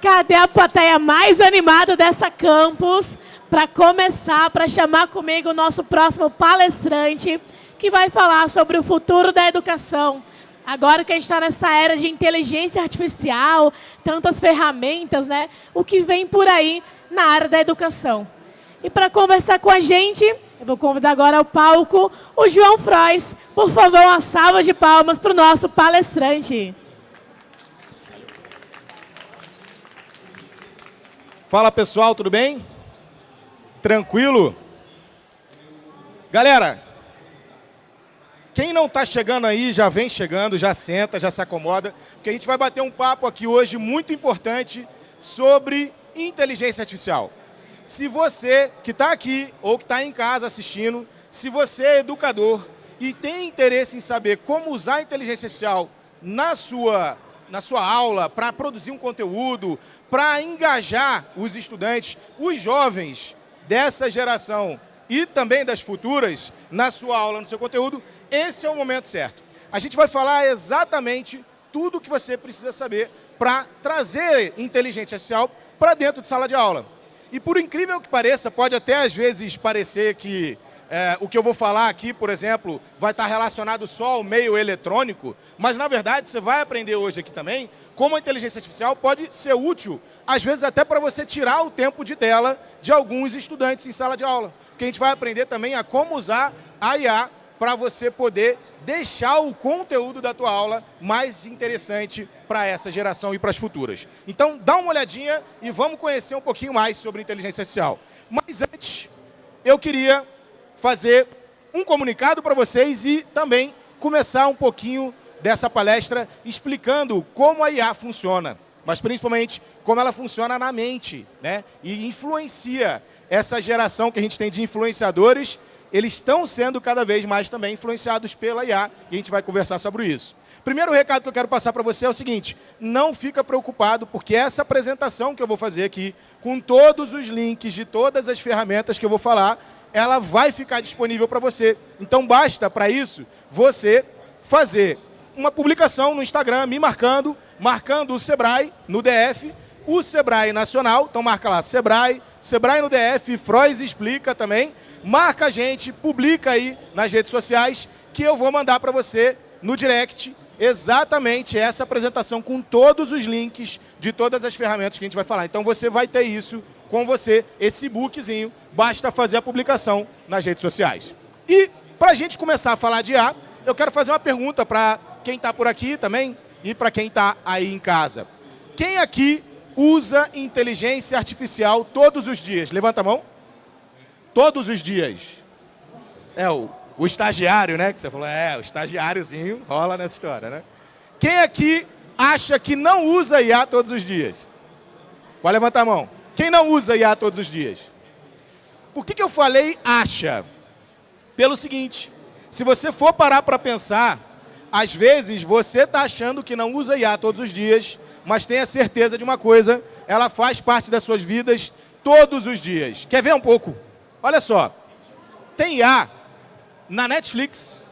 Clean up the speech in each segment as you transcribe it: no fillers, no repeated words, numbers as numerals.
Cadê a plateia mais animada dessa campus para começar, para chamar comigo o nosso próximo palestrante, que vai falar sobre o futuro da educação. Agora que a gente está nessa era de inteligência artificial, tantas ferramentas, né? O que vem por aí na área da educação. E para conversar com a gente, eu vou convidar agora ao palco o João Frois. Por favor, uma salva de palmas para o nosso palestrante. Fala pessoal, tudo bem? Tranquilo? Galera, quem não está chegando aí, já vem chegando, já senta, já se acomoda, porque a gente vai bater um papo aqui hoje muito importante sobre inteligência artificial. Se você que está aqui ou que está em casa assistindo, se você é educador e tem interesse em saber como usar a inteligência artificial na sua aula, para produzir um conteúdo, para engajar os estudantes, os jovens dessa geração e também das futuras, na sua aula, no seu conteúdo, esse é o momento certo. A gente vai falar exatamente tudo o que você precisa saber para trazer inteligência artificial para dentro de sala de aula. E por incrível que pareça, pode até às vezes parecer que o que eu vou falar aqui, por exemplo, vai estar relacionado só ao meio eletrônico, mas, na verdade, você vai aprender hoje aqui também como a inteligência artificial pode ser útil, às vezes até para você tirar o tempo de tela de alguns estudantes em sala de aula. Porque a gente vai aprender também a como usar a IA para você poder deixar o conteúdo da tua aula mais interessante para essa geração e para as futuras. Então, dá uma olhadinha e vamos conhecer um pouquinho mais sobre inteligência artificial. Mas antes, eu queria fazer um comunicado para vocês e também começar um pouquinho dessa palestra explicando como a IA funciona, mas principalmente como ela funciona na mente, né? E influencia essa geração que a gente tem de influenciadores, eles estão sendo cada vez mais também influenciados pela IA e a gente vai conversar sobre isso. Primeiro recado que eu quero passar para você é o seguinte, não fica preocupado, porque essa apresentação que eu vou fazer aqui, com todos os links de todas as ferramentas que eu vou falar, ela vai ficar disponível para você. Então basta para isso você fazer uma publicação no Instagram, me marcando o Sebrae no DF, o Sebrae Nacional, então marca lá Sebrae no DF, Frois Explica também, marca a gente, publica aí nas redes sociais, que eu vou mandar para você no direct exatamente essa apresentação com todos os links de todas as ferramentas que a gente vai falar. Então você vai ter isso com você, esse e-bookzinho, basta fazer a publicação nas redes sociais. E para a gente começar a falar de IA, eu quero fazer uma pergunta para quem está por aqui também e para quem está aí em casa. Quem aqui usa inteligência artificial todos os dias? Levanta a mão. Todos os dias. É o estagiário, né? Que você falou, o estagiáriozinho rola nessa história, né? Quem aqui acha que não usa IA todos os dias? Pode levantar a mão. Quem não usa IA todos os dias? Por que eu falei acha? Pelo seguinte, se você for parar para pensar, às vezes você está achando que não usa IA todos os dias, mas tenha certeza de uma coisa, ela faz parte das suas vidas todos os dias. Quer ver um pouco? Olha só, tem IA na Netflix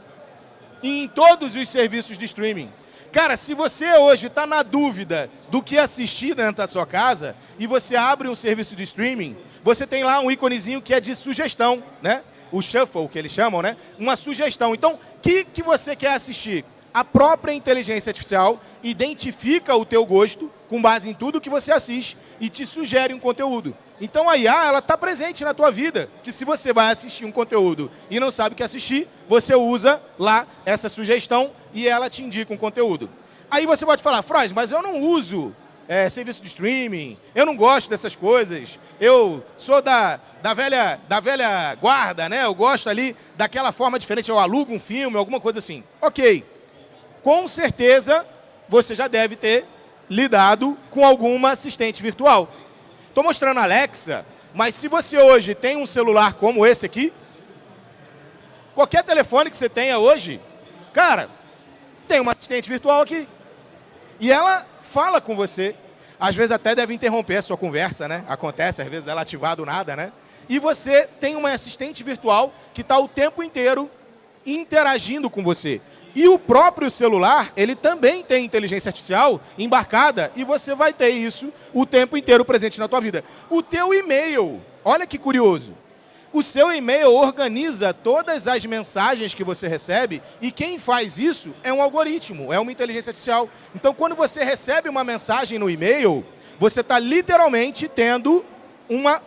e em todos os serviços de streaming. Cara, se você hoje está na dúvida do que assistir dentro da sua casa e você abre um serviço de streaming, você tem lá um íconezinho que é de sugestão, né? O shuffle, que eles chamam, né? Uma sugestão. Então, o que você quer assistir? A própria inteligência artificial identifica o teu gosto com base em tudo que você assiste e te sugere um conteúdo. Então a IA, ela está presente na tua vida, que se você vai assistir um conteúdo e não sabe o que assistir, você usa lá essa sugestão e ela te indica um conteúdo. Aí você pode falar, Frois, mas eu não uso serviço de streaming, eu não gosto dessas coisas, eu sou da velha guarda, né? Eu gosto ali daquela forma diferente, eu alugo um filme, alguma coisa assim. Ok, com certeza você já deve ter lidado com alguma assistente virtual. Estou mostrando a Alexa, mas se você hoje tem um celular como esse aqui, qualquer telefone que você tenha hoje, cara, tem uma assistente virtual aqui. E ela fala com você. Às vezes até deve interromper a sua conversa, né? Acontece, às vezes, dela ativar do nada, né? E você tem uma assistente virtual que está o tempo inteiro interagindo com você. E o próprio celular, ele também tem inteligência artificial embarcada e você vai ter isso o tempo inteiro presente na tua vida. O teu e-mail, olha que curioso. O seu e-mail organiza todas as mensagens que você recebe e quem faz isso é um algoritmo, é uma inteligência artificial. Então, quando você recebe uma mensagem no e-mail, você está literalmente tendo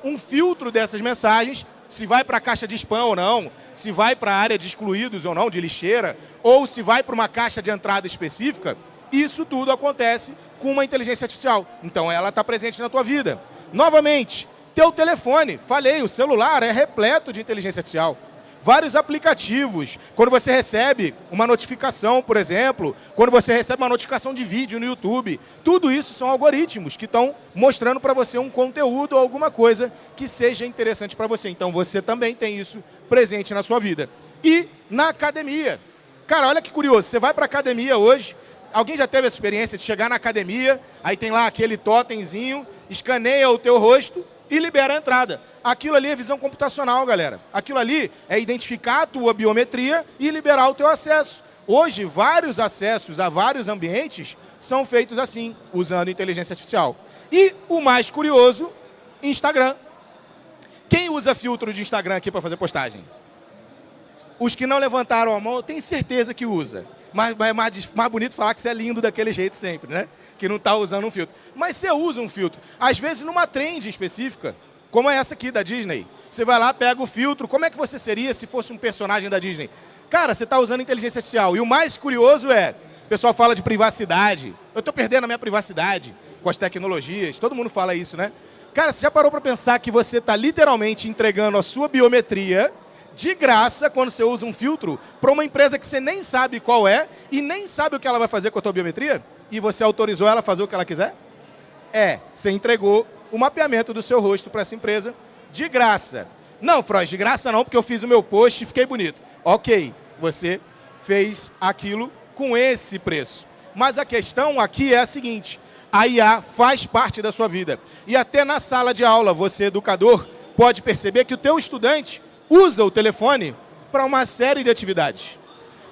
um filtro dessas mensagens, se vai para a caixa de spam ou não, se vai para a área de excluídos ou não, de lixeira, ou se vai para uma caixa de entrada específica. Isso tudo acontece com uma inteligência artificial. Então, ela está presente na tua vida. Novamente, teu telefone, falei, o celular é repleto de inteligência artificial. Vários aplicativos, quando você recebe uma notificação, por exemplo, quando você recebe uma notificação de vídeo no YouTube, tudo isso são algoritmos que estão mostrando para você um conteúdo ou alguma coisa que seja interessante para você. Então, você também tem isso presente na sua vida. E na academia. Cara, olha que curioso, você vai para a academia hoje, alguém já teve essa experiência de chegar na academia, aí tem lá aquele totemzinho, escaneia o teu rosto e libera a entrada. Aquilo ali é visão computacional, galera. Aquilo ali é identificar a tua biometria e liberar o teu acesso. Hoje, vários acessos a vários ambientes são feitos assim, usando inteligência artificial. E o mais curioso, Instagram. Quem usa filtro de Instagram aqui para fazer postagem? Os que não levantaram a mão, eu tenho certeza que usa. Mas é mais bonito falar que você é lindo daquele jeito sempre, né? Que não está usando um filtro. Mas você usa um filtro. Às vezes, numa trend específica, como é essa aqui da Disney. Você vai lá, pega o filtro. Como é que você seria se fosse um personagem da Disney? Cara, você está usando inteligência artificial. E o mais curioso é, o pessoal fala de privacidade. Eu estou perdendo a minha privacidade com as tecnologias. Todo mundo fala isso, né? Cara, você já parou para pensar que você está literalmente entregando a sua biometria de graça quando você usa um filtro para uma empresa que você nem sabe qual é e nem sabe o que ela vai fazer com a tua biometria? E você autorizou ela a fazer o que ela quiser? Você entregou o mapeamento do seu rosto para essa empresa de graça. Não, Freud, de graça não, porque eu fiz o meu post e fiquei bonito. Ok, você fez aquilo com esse preço. Mas a questão aqui é a seguinte, a IA faz parte da sua vida. E até na sala de aula, você, educador, pode perceber que o teu estudante usa o telefone para uma série de atividades.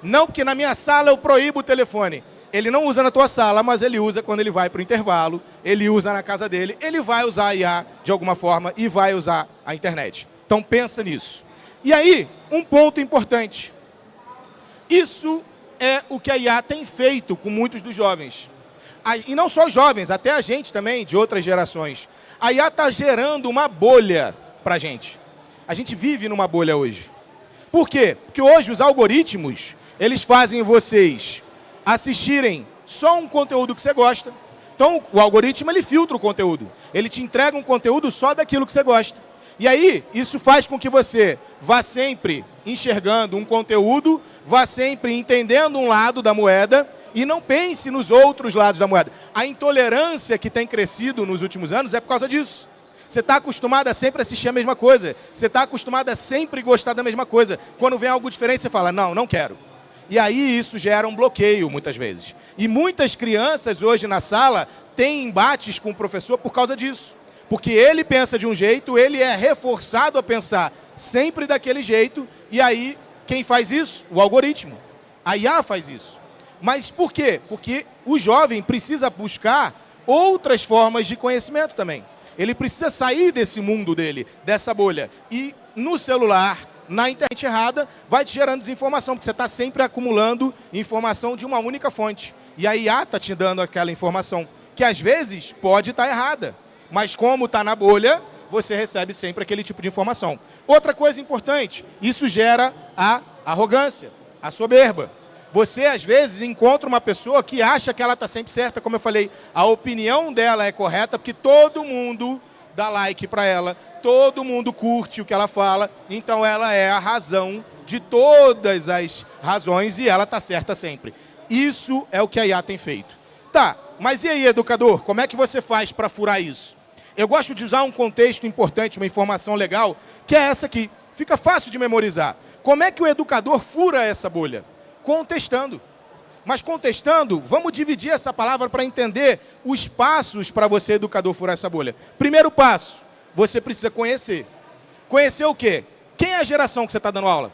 Não porque na minha sala eu proíbo o telefone. Ele não usa na tua sala, mas ele usa quando ele vai para o intervalo, ele usa na casa dele, ele vai usar a IA de alguma forma e vai usar a internet. Então pensa nisso. E aí, um ponto importante. Isso é o que a IA tem feito com muitos dos jovens. E não só os jovens, até a gente também, de outras gerações. A IA está gerando uma bolha para a gente. A gente vive numa bolha hoje. Por quê? Porque hoje os algoritmos, eles fazem vocês assistirem só um conteúdo que você gosta. Então, o algoritmo, ele filtra o conteúdo. Ele te entrega um conteúdo só daquilo que você gosta. E aí, isso faz com que você vá sempre enxergando um conteúdo, vá sempre entendendo um lado da moeda e não pense nos outros lados da moeda. A intolerância que tem crescido nos últimos anos é por causa disso. Você está acostumado a sempre assistir a mesma coisa. Você está acostumado a sempre gostar da mesma coisa. Quando vem algo diferente, você fala, não, não quero. E aí isso gera um bloqueio, muitas vezes. E muitas crianças hoje na sala têm embates com o professor por causa disso. Porque ele pensa de um jeito, ele é reforçado a pensar sempre daquele jeito, e aí quem faz isso? O algoritmo. A IA faz isso. Mas por quê? Porque o jovem precisa buscar outras formas de conhecimento também. Ele precisa sair desse mundo dele, dessa bolha. E no celular, na internet errada, vai te gerando desinformação, porque você está sempre acumulando informação de uma única fonte. E a IA está te dando aquela informação, que às vezes pode estar errada. Mas como está na bolha, você recebe sempre aquele tipo de informação. Outra coisa importante, isso gera a arrogância, a soberba. Você, às vezes, encontra uma pessoa que acha que ela está sempre certa, como eu falei, a opinião dela é correta, porque todo mundo dá like para ela, todo mundo curte o que ela fala, então ela é a razão de todas as razões e ela está certa sempre. Isso é o que a IA tem feito. Tá, mas e aí, educador, como é que você faz para furar isso? Eu gosto de usar um contexto importante, uma informação legal, que é essa aqui. Fica fácil de memorizar. Como é que o educador fura essa bolha? Contestando. Mas contestando, vamos dividir essa palavra para entender os passos para você, educador, furar essa bolha. Primeiro passo, você precisa conhecer. Conhecer o quê? Quem é a geração que você está dando aula?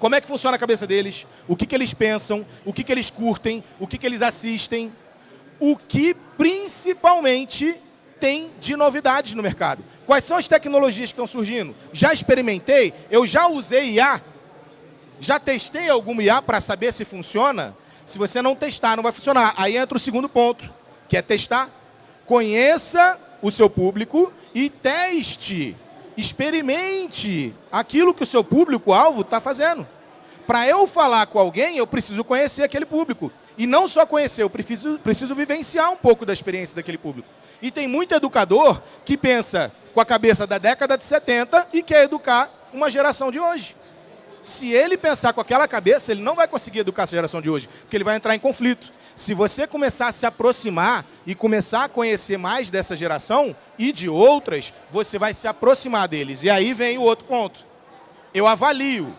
Como é que funciona a cabeça deles, o que eles pensam, o que eles curtem, o que eles assistem, o que principalmente tem de novidades no mercado. Quais são as tecnologias que estão surgindo? Já experimentei, eu já usei IA, já testei algum IA para saber se funciona. Se você não testar, não vai funcionar. Aí entra o segundo ponto, que é testar. Conheça o seu público e teste, experimente aquilo que o seu público-alvo está fazendo. Para eu falar com alguém, eu preciso conhecer aquele público. E não só conhecer, eu preciso vivenciar um pouco da experiência daquele público. E tem muito educador que pensa com a cabeça da década de 70 e quer educar uma geração de hoje. Se ele pensar com aquela cabeça, ele não vai conseguir educar essa geração de hoje, porque ele vai entrar em conflito. Se você começar a se aproximar e começar a conhecer mais dessa geração e de outras, você vai se aproximar deles. E aí vem o outro ponto. Eu avalio.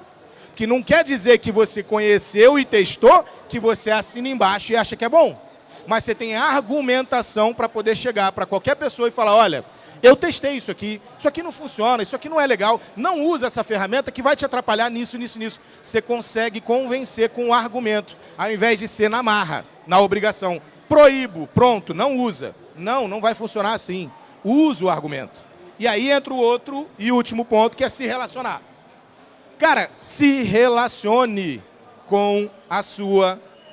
Que não quer dizer que você conheceu e testou, que você assina embaixo e acha que é bom. Mas você tem argumentação para poder chegar para qualquer pessoa e falar, olha, eu testei isso aqui não funciona, isso aqui não é legal, não usa essa ferramenta que vai te atrapalhar nisso, nisso, nisso. Você consegue convencer com o argumento, ao invés de ser na marra, na obrigação. Proíbo, pronto, não usa. Não, não vai funcionar assim. Usa o argumento. E aí entra o outro e último ponto, que é se relacionar. Cara, se relacione com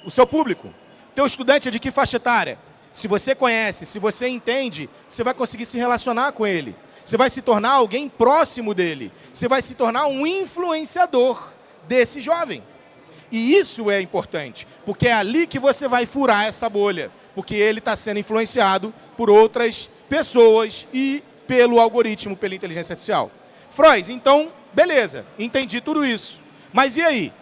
o seu público. Teu estudante é de que faixa etária? Se você conhece, se você entende, você vai conseguir se relacionar com ele. Você vai se tornar alguém próximo dele. Você vai se tornar um influenciador desse jovem. E isso é importante, porque é ali que você vai furar essa bolha. Porque ele está sendo influenciado por outras pessoas e pelo algoritmo, pela inteligência artificial. Freud, então, beleza, entendi tudo isso. Mas e aí?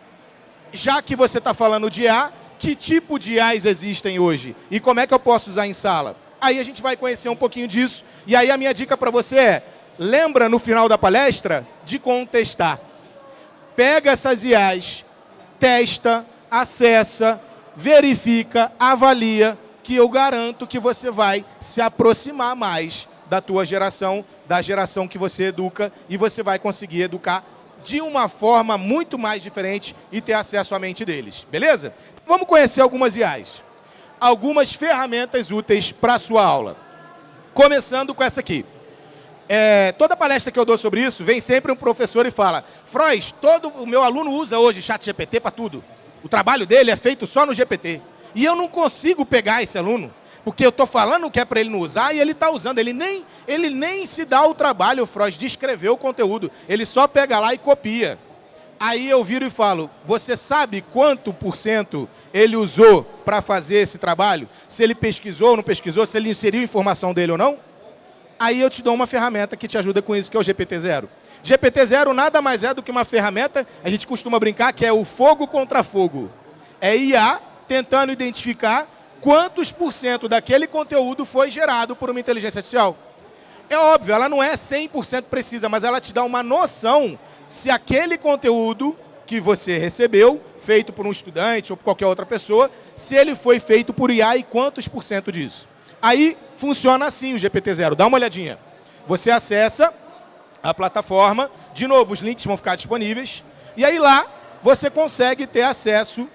Já que você está falando de IA, que tipo de IAs existem hoje? E como é que eu posso usar em sala? Aí a gente vai conhecer um pouquinho disso. E aí a minha dica para você é, lembra no final da palestra de contestar. Pega essas IAs, testa, acessa, verifica, avalia, que eu garanto que você vai se aproximar mais da tua geração, da geração que você educa, e você vai conseguir educar de uma forma muito mais diferente e ter acesso à mente deles, beleza? Vamos conhecer algumas IAs. Algumas ferramentas úteis para a sua aula. Começando com essa aqui. Toda palestra que eu dou sobre isso, vem sempre um professor e fala, Freud, todo o meu aluno usa hoje ChatGPT para tudo. O trabalho dele é feito só no GPT. E eu não consigo pegar esse aluno, porque eu estou falando que é para ele não usar e ele está usando. Ele nem se dá o trabalho, Freud, de escrever o conteúdo. Ele só pega lá e copia. Aí eu viro e falo, você sabe quanto % ele usou para fazer esse trabalho? Se ele pesquisou ou não pesquisou, se ele inseriu informação dele ou não? Aí eu te dou uma ferramenta que te ajuda com isso, que é o GPT-0. GPT-0 nada mais é do que uma ferramenta, a gente costuma brincar, que é o fogo contra fogo. É IA tentando identificar quantos % daquele conteúdo foi gerado por uma inteligência artificial. É óbvio, ela não é 100% precisa, mas ela te dá uma noção se aquele conteúdo que você recebeu, feito por um estudante ou por qualquer outra pessoa, se ele foi feito por IA e quantos % disso. Aí funciona assim o GPT-0, dá uma olhadinha. Você acessa a plataforma, de novo os links vão ficar disponíveis, e aí lá você consegue ter acesso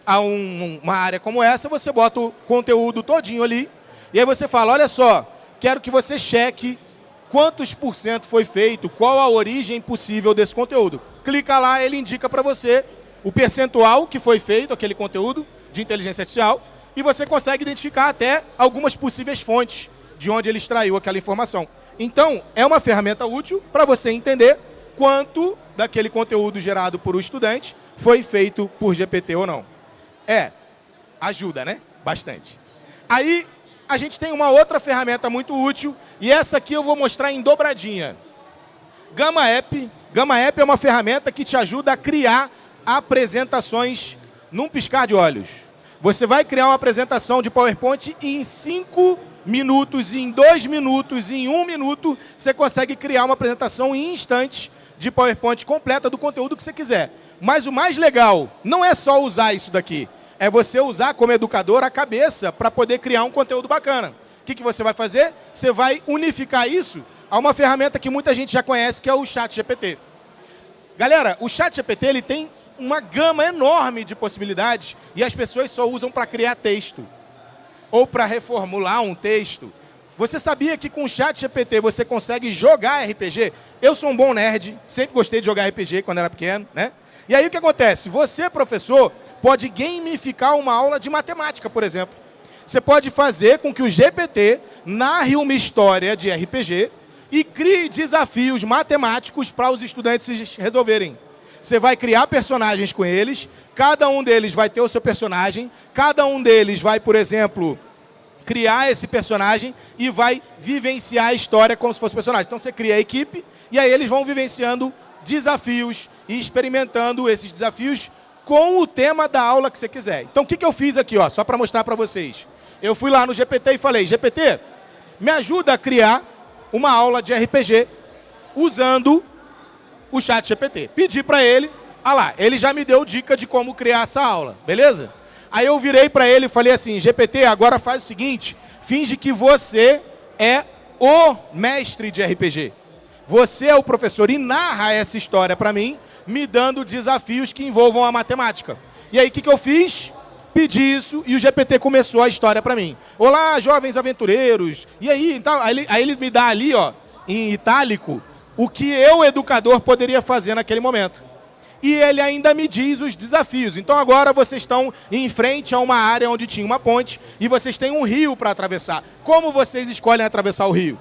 a uma área como essa, você bota o conteúdo todinho ali, e aí você fala, olha só, quero que você cheque quantos % foi feito, qual a origem possível desse conteúdo. Clica lá, ele indica para você o percentual que foi feito, aquele conteúdo de inteligência artificial, e você consegue identificar até algumas possíveis fontes de onde ele extraiu aquela informação. Então, é uma ferramenta útil para você entender quanto daquele conteúdo gerado por um estudante foi feito por GPT ou não. Ajuda, né? Bastante. Aí, a gente tem uma outra ferramenta muito útil, e essa aqui eu vou mostrar em dobradinha. Gamma App. Gamma App é uma ferramenta que te ajuda a criar apresentações num piscar de olhos. Você vai criar uma apresentação de PowerPoint em 5 minutos, em 2 minutos, em 1 minuto, você consegue criar uma apresentação em instantes de PowerPoint completa do conteúdo que você quiser. Mas o mais legal não é só usar isso daqui, é você usar como educador a cabeça para poder criar um conteúdo bacana. O que você vai fazer? Você vai unificar isso a uma ferramenta que muita gente já conhece, que é o ChatGPT. Galera, o ChatGPT ele tem uma gama enorme de possibilidades e as pessoas só usam para criar texto ou para reformular um texto. Você sabia que com o ChatGPT você consegue jogar RPG? Eu sou um bom nerd, sempre gostei de jogar RPG quando era pequeno, né? E aí o que acontece? Você, professor, pode gamificar uma aula de matemática, por exemplo. Você pode fazer com que o GPT narre uma história de RPG e crie desafios matemáticos para os estudantes resolverem. Você vai criar personagens com eles, cada um deles vai ter o seu personagem, cada um deles vai, por exemplo, criar esse personagem e vai vivenciar a história como se fosse personagem. Então você cria a equipe e aí eles vão vivenciando desafios e experimentando esses desafios com o tema da aula que você quiser. Então o que eu fiz aqui, ó, só para mostrar para vocês. Eu fui lá no GPT e falei, GPT, me ajuda a criar uma aula de RPG usando o ChatGPT. Pedi para ele, lá, ele já me deu dica de como criar essa aula, beleza? Aí eu virei para ele e falei assim, GPT, agora faz o seguinte, finge que você é o mestre de RPG. Você é o professor e narra essa história para mim, me dando desafios que envolvam a matemática. E aí o que eu fiz? Pedi isso e o GPT começou a história para mim. Olá, jovens aventureiros. E aí, então, aí ele me dá ali, ó, em itálico, o que eu, educador, poderia fazer naquele momento. E ele ainda me diz os desafios. Então agora vocês estão em frente a uma área onde tinha uma ponte e vocês têm um rio para atravessar. Como vocês escolhem atravessar o rio?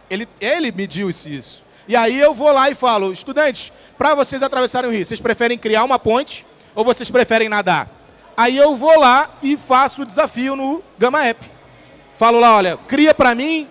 Ele me disse isso. E aí eu vou lá e falo, estudantes, para vocês atravessarem o rio, vocês preferem criar uma ponte ou vocês preferem nadar? Aí eu vou lá e faço o desafio no Gama App. Falo lá, olha, cria para mim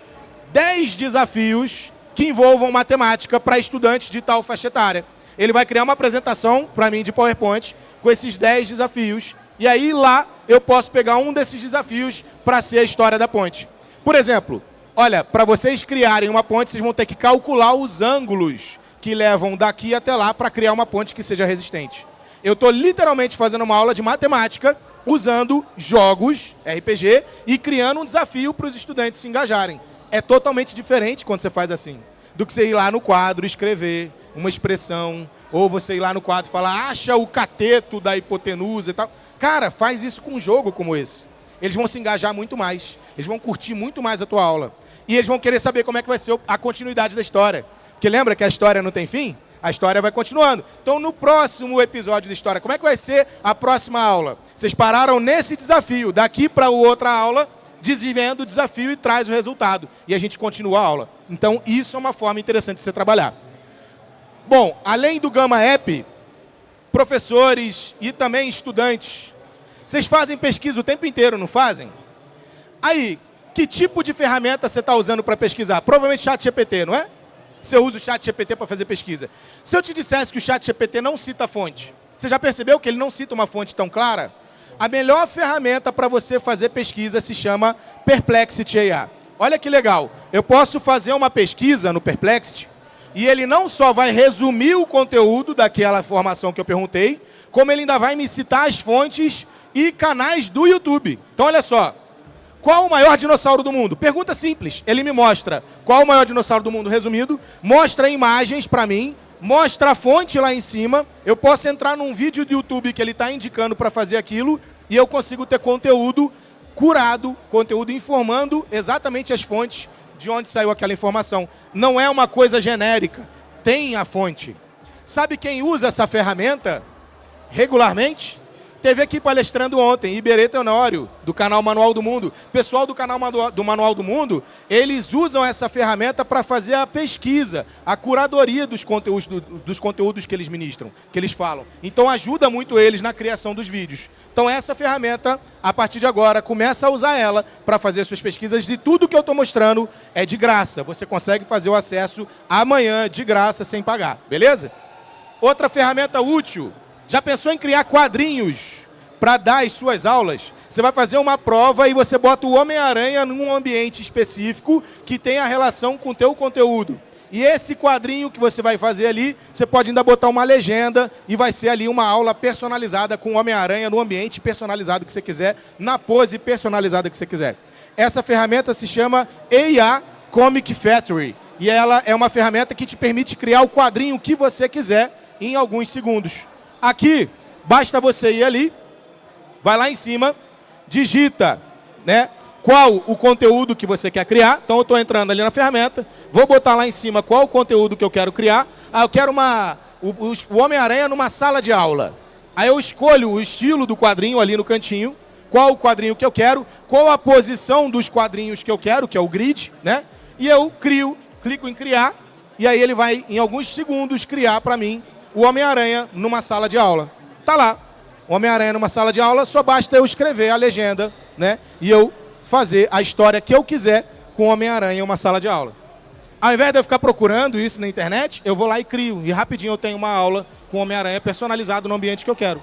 10 desafios que envolvam matemática para estudantes de tal faixa etária. Ele vai criar uma apresentação para mim de PowerPoint com esses 10 desafios. E aí lá eu posso pegar um desses desafios para ser a história da ponte. Por exemplo, olha, para vocês criarem uma ponte, vocês vão ter que calcular os ângulos que levam daqui até lá para criar uma ponte que seja resistente. Eu estou literalmente fazendo uma aula de matemática usando jogos, RPG, e criando um desafio para os estudantes se engajarem. É totalmente diferente quando você faz assim, do que você ir lá no quadro escrever uma expressão, ou você ir lá no quadro e falar, acha o cateto da hipotenusa e tal. Cara, faz isso com um jogo como esse. Eles vão se engajar muito mais, eles vão curtir muito mais a tua aula. E eles vão querer saber como é que vai ser a continuidade da história. Porque lembra que a história não tem fim? A história vai continuando. Então, no próximo episódio da história, como é que vai ser a próxima aula? Vocês pararam nesse desafio. Daqui para outra aula, desenvolvendo o desafio e traz o resultado. E a gente continua a aula. Então, isso é uma forma interessante de você trabalhar. Bom, além do Gama App, professores e também estudantes, vocês fazem pesquisa o tempo inteiro, não fazem? Aí, que tipo de ferramenta você está usando para pesquisar? Provavelmente ChatGPT, não é? Você usa o ChatGPT para fazer pesquisa. Se eu te dissesse que o ChatGPT não cita fonte, você já percebeu que ele não cita uma fonte tão clara? A melhor ferramenta para você fazer pesquisa se chama Perplexity AI. Olha que legal. Eu posso fazer uma pesquisa no Perplexity e ele não só vai resumir o conteúdo daquela informação que eu perguntei, como ele ainda vai me citar as fontes e canais do YouTube. Então, olha só. Qual o maior dinossauro do mundo? Pergunta simples. Ele me mostra qual o maior dinossauro do mundo resumido, mostra imagens para mim, mostra a fonte lá em cima, eu posso entrar num vídeo do YouTube que ele está indicando para fazer aquilo e eu consigo ter conteúdo curado, conteúdo informando exatamente as fontes de onde saiu aquela informação. Não é uma coisa genérica, tem a fonte. Sabe quem usa essa ferramenta regularmente? Teve aqui palestrando ontem, Iberê Tenório, do canal Manual do Mundo. Pessoal do canal do Manual do Mundo, eles usam essa ferramenta para fazer a pesquisa, a curadoria dos conteúdos que eles ministram, que eles falam. Então ajuda muito eles na criação dos vídeos. Então essa ferramenta, a partir de agora, começa a usar ela para fazer suas pesquisas e tudo que eu estou mostrando é de graça. Você consegue fazer o acesso amanhã de graça, sem pagar, beleza? Outra ferramenta útil. Já pensou em criar quadrinhos para dar as suas aulas? Você vai fazer uma prova e você bota o Homem-Aranha num ambiente específico que tem a relação com o teu conteúdo. E esse quadrinho que você vai fazer ali, você pode ainda botar uma legenda e vai ser ali uma aula personalizada com o Homem-Aranha no ambiente personalizado que você quiser, na pose personalizada que você quiser. Essa ferramenta se chama AI Comic Factory. E ela é uma ferramenta que te permite criar o quadrinho que você quiser em alguns segundos. Aqui, basta você ir ali, vai lá em cima, digita, né, qual o conteúdo que você quer criar. Então eu estou entrando ali na ferramenta, vou botar lá em cima qual o conteúdo que eu quero criar. Eu quero o Homem-Aranha numa sala de aula. Aí eu escolho o estilo do quadrinho ali no cantinho, qual o quadrinho que eu quero, qual a posição dos quadrinhos que eu quero, que é o grid, né? E eu clico em criar, e aí ele vai, em alguns segundos, criar para mim o Homem-Aranha numa sala de aula. Tá lá, o Homem-Aranha numa sala de aula, só basta eu escrever a legenda, né? E eu fazer a história que eu quiser com o Homem-Aranha em uma sala de aula. Ao invés de eu ficar procurando isso na internet, eu vou lá e crio. E rapidinho eu tenho uma aula com o Homem-Aranha personalizado no ambiente que eu quero.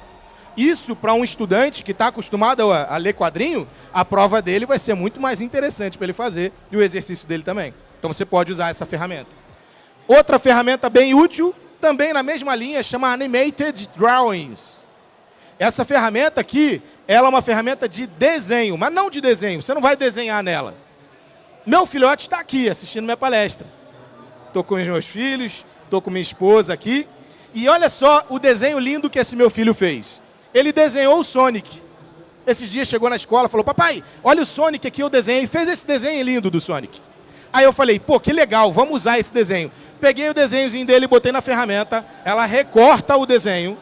Isso, para um estudante que está acostumado a ler quadrinho, a prova dele vai ser muito mais interessante para ele fazer e o exercício dele também. Então você pode usar essa ferramenta. Outra ferramenta bem útil, também na mesma linha, chama Animated Drawings. Essa ferramenta aqui, ela é uma ferramenta de desenho, mas não de desenho, você não vai desenhar nela. Meu filhote está aqui assistindo minha palestra. Estou com os meus filhos, estou com minha esposa aqui. E olha só o desenho lindo que esse meu filho fez. Ele desenhou o Sonic. Esses dias chegou na escola e falou, papai, olha o Sonic aqui, eu desenhei. Fez esse desenho lindo do Sonic. Aí eu falei, pô, que legal, vamos usar esse desenho. Peguei o desenhozinho dele, botei na ferramenta, ela recorta o desenho,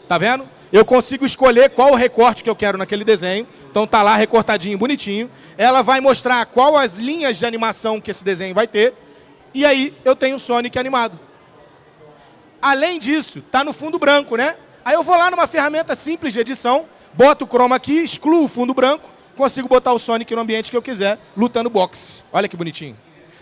tá vendo? Eu consigo escolher qual o recorte que eu quero naquele desenho. Então tá lá recortadinho, bonitinho. Ela vai mostrar qual as linhas de animação que esse desenho vai ter. E aí eu tenho o Sonic animado. Além disso, tá no fundo branco, né? Aí eu vou lá numa ferramenta simples de edição, boto o chroma key, excluo o fundo branco, consigo botar o Sonic no ambiente que eu quiser, lutando boxe. Olha que bonitinho.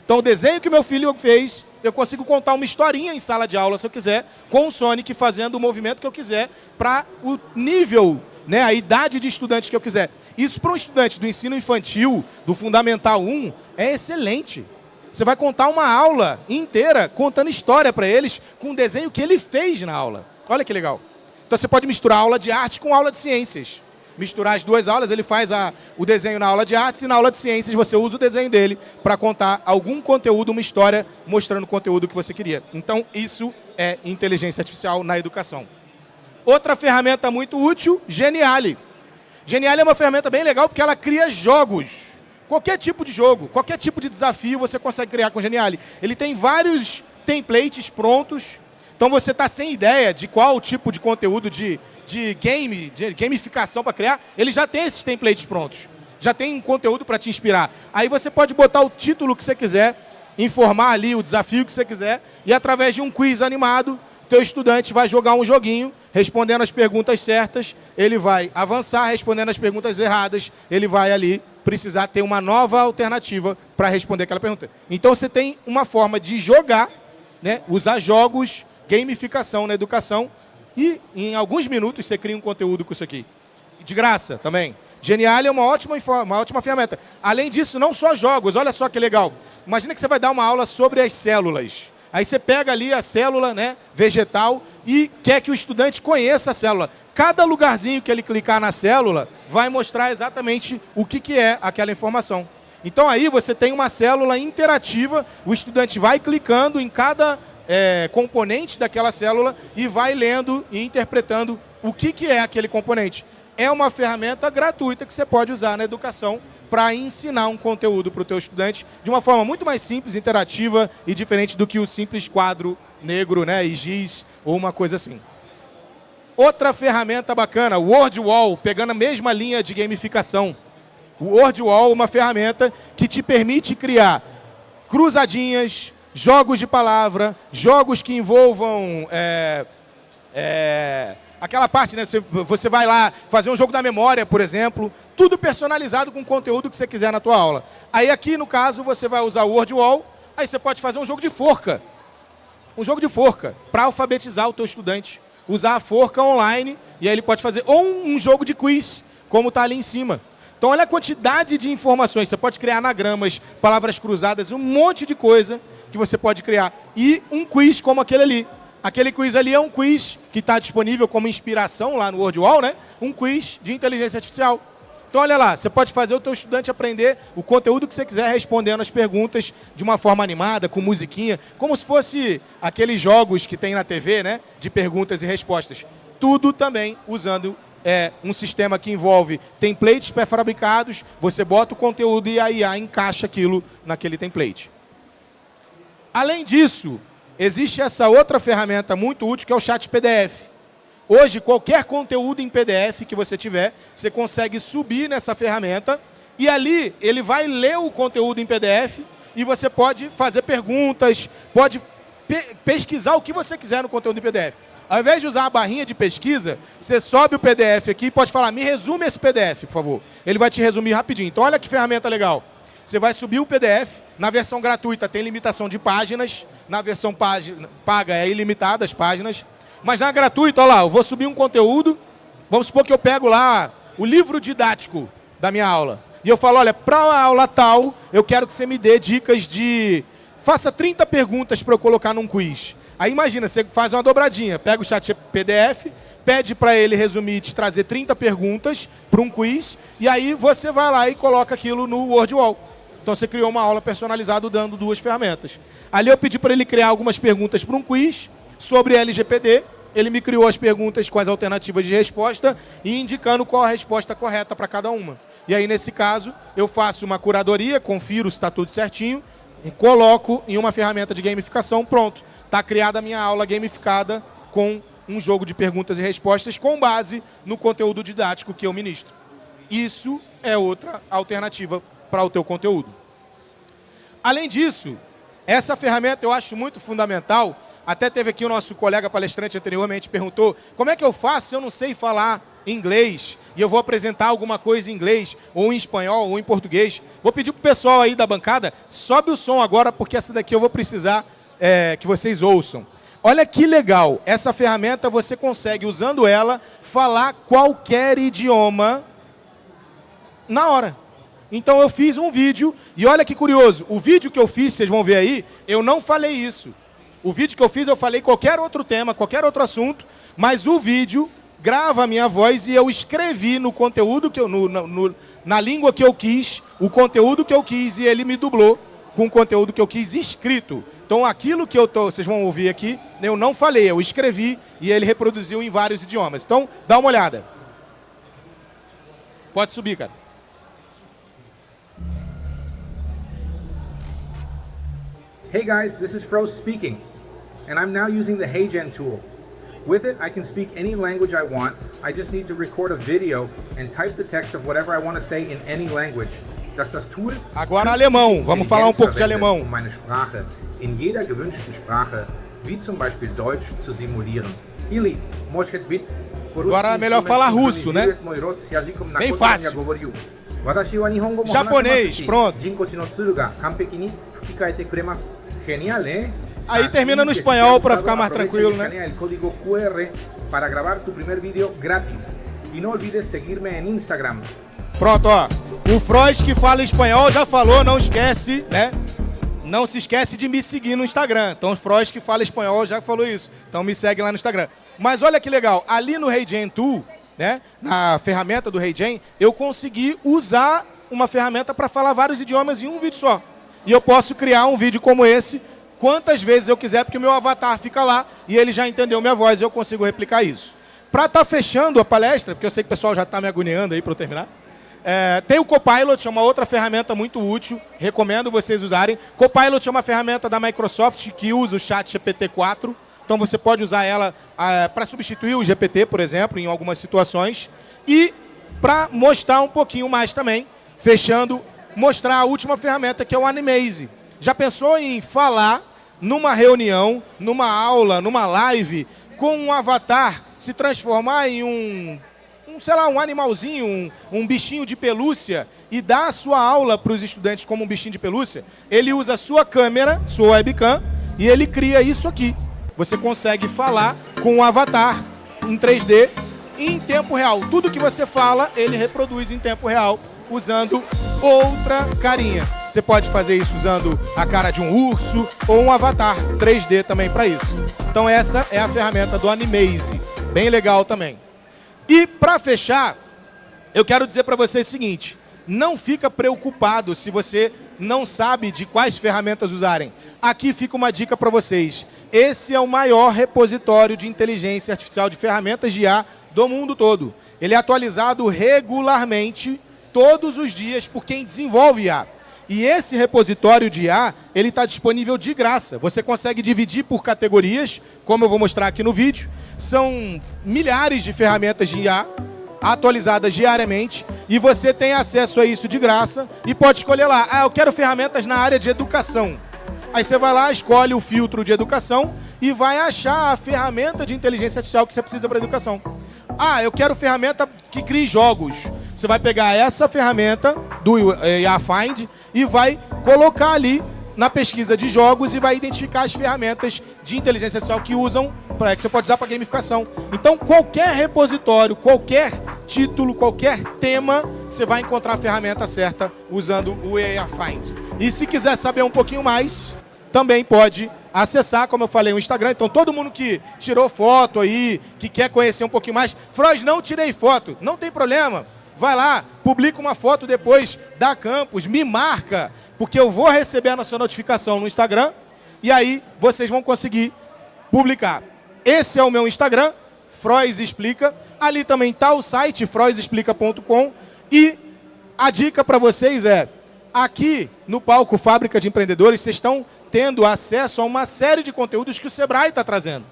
Então o desenho que meu filho fez, eu consigo contar uma historinha em sala de aula, se eu quiser, com o Sonic fazendo o movimento que eu quiser, para o nível, né, a idade de estudante que eu quiser. Isso para um estudante do ensino infantil, do Fundamental 1, é excelente. Você vai contar uma aula inteira contando história para eles com o desenho que ele fez na aula. Olha que legal. Então você pode misturar aula de arte com aula de ciências. Misturar as duas aulas, ele faz o desenho na aula de artes e na aula de ciências você usa o desenho dele para contar algum conteúdo, uma história mostrando o conteúdo que você queria. Então isso é inteligência artificial na educação. Outra ferramenta muito útil, Geniali. Geniali é uma ferramenta bem legal porque ela cria jogos. Qualquer tipo de jogo, qualquer tipo de desafio você consegue criar com Geniali. Ele tem vários templates prontos. Então você está sem ideia de qual tipo de conteúdo de gamificação para criar, ele já tem esses templates prontos. Já tem um conteúdo para te inspirar. Aí você pode botar o título que você quiser, informar ali o desafio que você quiser, e através de um quiz animado, teu estudante vai jogar um joguinho, respondendo as perguntas certas, ele vai avançar, respondendo as perguntas erradas, ele vai ali precisar ter uma nova alternativa para responder aquela pergunta. Então você tem uma forma de jogar, né, usar jogos, gamificação na educação, e em alguns minutos você cria um conteúdo com isso aqui. De graça também. Geniali é uma ótima ferramenta. Além disso, não só jogos, olha só que legal. Imagina que você vai dar uma aula sobre as células. Aí você pega ali a célula, né, vegetal e quer que o estudante conheça a célula. Cada lugarzinho que ele clicar na célula vai mostrar exatamente o que é aquela informação. Então aí você tem uma célula interativa, o estudante vai clicando em cada componente daquela célula e vai lendo e interpretando o que é aquele componente. É uma ferramenta gratuita que você pode usar na educação para ensinar um conteúdo para o teu estudante de uma forma muito mais simples, interativa e diferente do que o simples quadro negro, né, e giz ou uma coisa assim. Outra ferramenta bacana, o WordWall, pegando a mesma linha de gamificação. O WordWall é uma ferramenta que te permite criar cruzadinhas, jogos de palavra, jogos que envolvam aquela parte, né? Você vai lá fazer um jogo da memória, por exemplo, tudo personalizado com o conteúdo que você quiser na tua aula. Aí aqui, no caso, você vai usar o WordWall, aí você pode fazer um jogo de forca. Um jogo de forca, para alfabetizar o teu estudante. Usar a forca online, e aí ele pode fazer ou um jogo de quiz, como está ali em cima. Então olha a quantidade de informações. Você pode criar anagramas, palavras cruzadas, um monte de coisa que você pode criar. E um quiz como aquele ali. Aquele quiz ali é um quiz que está disponível como inspiração lá no WordWall, né? Um quiz de inteligência artificial. Então, olha lá, você pode fazer o teu estudante aprender o conteúdo que você quiser respondendo as perguntas de uma forma animada, com musiquinha, como se fosse aqueles jogos que tem na TV, né, de perguntas e respostas. Tudo também usando um sistema que envolve templates pré-fabricados, você bota o conteúdo e a IA encaixa aquilo naquele template. Além disso, existe essa outra ferramenta muito útil que é o chat PDF. Hoje, qualquer conteúdo em PDF que você tiver, você consegue subir nessa ferramenta e ali ele vai ler o conteúdo em PDF e você pode fazer perguntas, pode pesquisar o que você quiser no conteúdo em PDF. Ao invés de usar a barrinha de pesquisa, você sobe o PDF aqui e pode falar, me resume esse PDF, por favor. Ele vai te resumir rapidinho. Então, olha que ferramenta legal. Você vai subir o PDF, na versão gratuita tem limitação de páginas, na versão paga é ilimitada as páginas, mas na gratuita, olha lá, eu vou subir um conteúdo, vamos supor que eu pego lá o livro didático da minha aula, e eu falo, olha, para a aula tal, eu quero que você me dê dicas de... Faça 30 perguntas para eu colocar num quiz. Aí imagina, você faz uma dobradinha, pega o chat PDF, pede para ele resumir e te trazer 30 perguntas para um quiz, e aí você vai lá e coloca aquilo no WordWall. Então você criou uma aula personalizada dando 2 ferramentas. Ali eu pedi para ele criar algumas perguntas para um quiz sobre LGPD, ele me criou as perguntas com as alternativas de resposta e indicando qual a resposta correta para cada uma. E aí, nesse caso, eu faço uma curadoria, confiro se está tudo certinho, e coloco em uma ferramenta de gamificação, pronto. Está criada a minha aula gamificada com um jogo de perguntas e respostas com base no conteúdo didático que eu ministro. Isso é outra alternativa para o teu conteúdo. Além disso, essa ferramenta eu acho muito fundamental. Até teve aqui o nosso colega palestrante anteriormente, perguntou como é que eu faço se eu não sei falar inglês e eu vou apresentar alguma coisa em inglês, ou em espanhol, ou em português. Vou pedir para o pessoal aí da bancada, sobe o som agora, porque essa daqui eu vou precisar que vocês ouçam. Olha que legal, essa ferramenta você consegue, usando ela, falar qualquer idioma na hora. Então eu fiz um vídeo, e olha que curioso, o vídeo que eu fiz, vocês vão ver aí, eu não falei isso. O vídeo que eu fiz, eu falei qualquer outro tema, qualquer outro assunto, mas o vídeo grava a minha voz e eu escrevi no conteúdo, que eu, na língua que eu quis, o conteúdo que eu quis, e ele me dublou com o conteúdo que eu quis escrito. Então aquilo que vocês vão ouvir aqui, eu não falei, eu escrevi e ele reproduziu em vários idiomas. Então, dá uma olhada. Pode subir, cara. Hey guys, this is Froze speaking, and I'm now using the HeyGen tool. With it, I can speak any language I want. I just need to record a video and type the text of whatever I want to say in any language. Das Tool agora alemão, vamos falar um pouco de alemão. Um meine Sprache in jeder gewünschten Sprache, wie zum Beispiel Deutsch, zu simulieren. Ili, может быть, agora é melhor falar russo, né? Bem fácil. Japonês, pronto. Aí termina no espanhol para ficar mais tranquilo, né? Para gravar tu primeiro vídeo grátis. E não olvides seguir-me em Instagram. Pronto, ó. O Froz que fala espanhol já falou, não esquece, né? Não se esquece de me seguir no Instagram. Então o Froz que fala espanhol já falou isso. Então me segue lá no Instagram. Mas olha que legal, ali no HeyGen Tool, né, na ferramenta do HeyGen, eu consegui usar uma ferramenta para falar vários idiomas em um vídeo só. E eu posso criar um vídeo como esse quantas vezes eu quiser, porque o meu avatar fica lá e ele já entendeu minha voz e eu consigo replicar isso. Para estar fechando a palestra, porque eu sei que o pessoal já está me agoniando aí para eu terminar, tem o Copilot, é uma outra ferramenta muito útil, recomendo vocês usarem. Copilot é uma ferramenta da Microsoft que usa o chat GPT-4, então você pode usar ela para substituir o GPT, por exemplo, em algumas situações. E para mostrar um pouquinho mais também, fechando, mostrar a última ferramenta que é o Animaze. Já pensou em falar numa reunião, numa aula, numa live, com um avatar se transformar em sei lá, um animalzinho, um bichinho de pelúcia e dar a sua aula para os estudantes como um bichinho de pelúcia? Ele usa a sua câmera, sua webcam, e ele cria isso aqui. Você consegue falar com um avatar em 3D em tempo real. Tudo que você fala, ele reproduz em tempo real, usando outra carinha. Você pode fazer isso usando a cara de um urso ou um avatar 3D também para isso. Então essa é a ferramenta do Animaze. Bem legal também. E para fechar, eu quero dizer para vocês o seguinte, não fica preocupado se você não sabe de quais ferramentas usarem. Aqui fica uma dica para vocês. Esse é o maior repositório de inteligência artificial de ferramentas de IA do mundo todo. Ele é atualizado regularmente, todos os dias, por quem desenvolve IA. E esse repositório de IA, ele está disponível de graça. Você consegue dividir por categorias, como eu vou mostrar aqui no vídeo. São milhares de ferramentas de IA atualizadas diariamente e você tem acesso a isso de graça e pode escolher lá, eu quero ferramentas na área de educação. Aí você vai lá, escolhe o filtro de educação e vai achar a ferramenta de inteligência artificial que você precisa para educação. Eu quero ferramenta que crie jogos. Você vai pegar essa ferramenta do IA Find e vai colocar ali na pesquisa de jogos e vai identificar as ferramentas de inteligência artificial que usam, que você pode usar para gamificação. Então, qualquer repositório, qualquer título, qualquer tema, você vai encontrar a ferramenta certa usando o AI Find. E se quiser saber um pouquinho mais, também pode acessar, como eu falei, o Instagram. Então, todo mundo que tirou foto aí, que quer conhecer um pouquinho mais, Frois, não tirei foto, não tem problema. Vai lá, publica uma foto depois da campus, me marca, porque eu vou receber a sua notificação no Instagram e aí vocês vão conseguir publicar. Esse é o meu Instagram, Frois Explica. Ali também está o site, froisexplica.com. E a dica para vocês é, aqui no palco Fábrica de Empreendedores, vocês estão tendo acesso a uma série de conteúdos que o Sebrae está trazendo.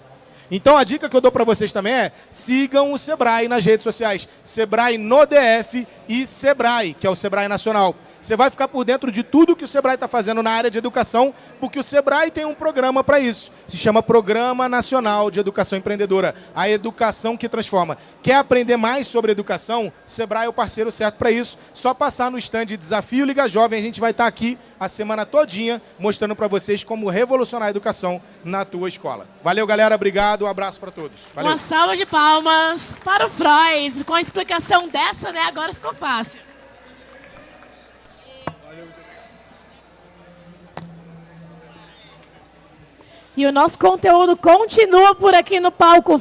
Então a dica que eu dou para vocês também é, sigam o Sebrae nas redes sociais. Sebrae no DF e Sebrae, que é o Sebrae Nacional. Você vai ficar por dentro de tudo que o Sebrae está fazendo na área de educação, porque o Sebrae tem um programa para isso. Se chama Programa Nacional de Educação Empreendedora. A educação que transforma. Quer aprender mais sobre educação? Sebrae é o parceiro certo para isso. Só passar no stand Desafio Liga Jovem. A gente vai estar aqui a semana todinha mostrando para vocês como revolucionar a educação na tua escola. Valeu, galera. Obrigado. Um abraço para todos. Valeu. Uma salva de palmas para o Frois. Com a explicação dessa, né? Agora ficou fácil. E o nosso conteúdo continua por aqui no palco